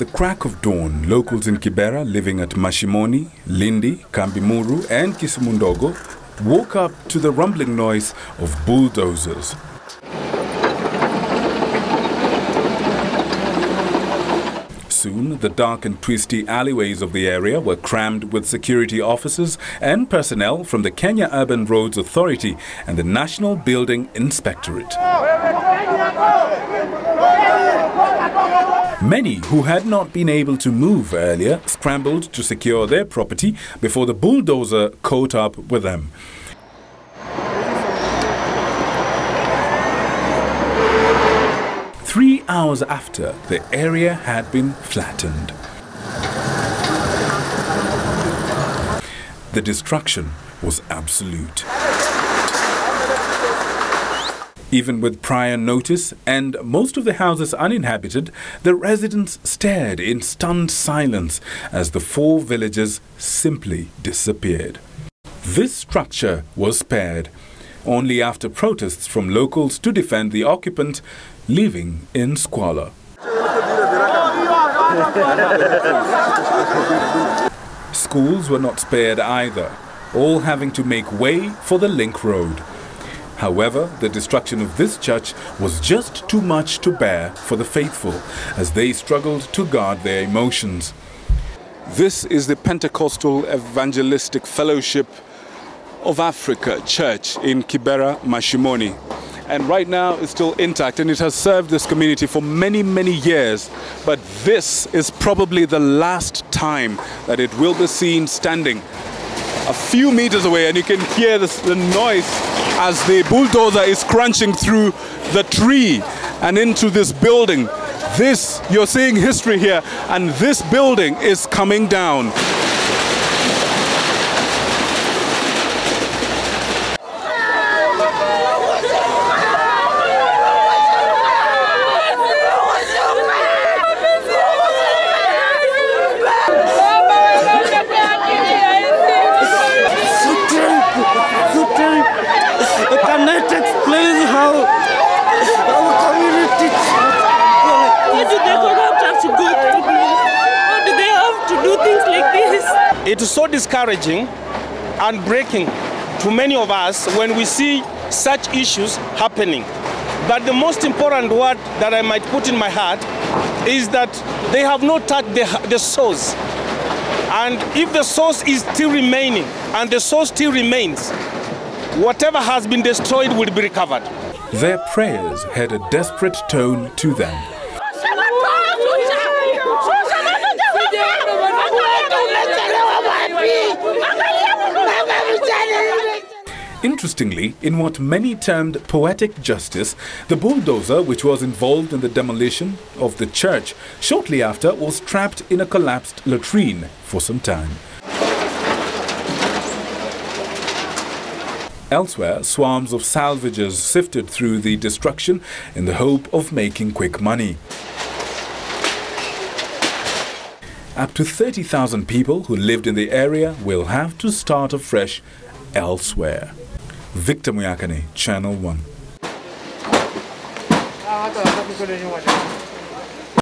the crack of dawn, locals in Kibera living at Mashimoni, Lindi, Kambimuru and Kisumundogo woke up to the rumbling noise of bulldozers. Soon, the dark and twisty alleyways of the area were crammed with security officers and personnel from the Kenya Urban Roads Authority and the National Building Inspectorate. Many who had not been able to move earlier scrambled to secure their property before the bulldozer caught up with them. Three hours after, the area had been flattened. The destruction was absolute. Even with prior notice and most of the houses uninhabited, the residents stared in stunned silence as the four villages simply disappeared. This structure was spared only after protests from locals to defend the occupant, living in squalor. Schools were not spared either, all having to make way for the link road. However, the destruction of this church was just too much to bear for the faithful as they struggled to guard their emotions. This is the Pentecostal Evangelistic Fellowship of Africa Church in Kibera, Mashimoni. And right now it's still intact and it has served this community for many, many years. But this is probably the last time that it will be seen standing a few meters away, and you can hear the noise as the bulldozer is crunching through the tree and into this building. This, you're seeing history here, and this building is coming down. It is so discouraging and breaking to many of us when we see such issues happening. But the most important word that I might put in my heart is that they have not touched the source. And if the source is still remaining and the source still remains, whatever has been destroyed will be recovered. Their prayers had a desperate tone to them. Interestingly, in what many termed poetic justice, the bulldozer which was involved in the demolition of the church shortly after was trapped in a collapsed latrine for some time. Elsewhere, swarms of salvagers sifted through the destruction in the hope of making quick money. Up to 30,000 people who lived in the area will have to start afresh elsewhere. Victor Muyakane, Channel 1.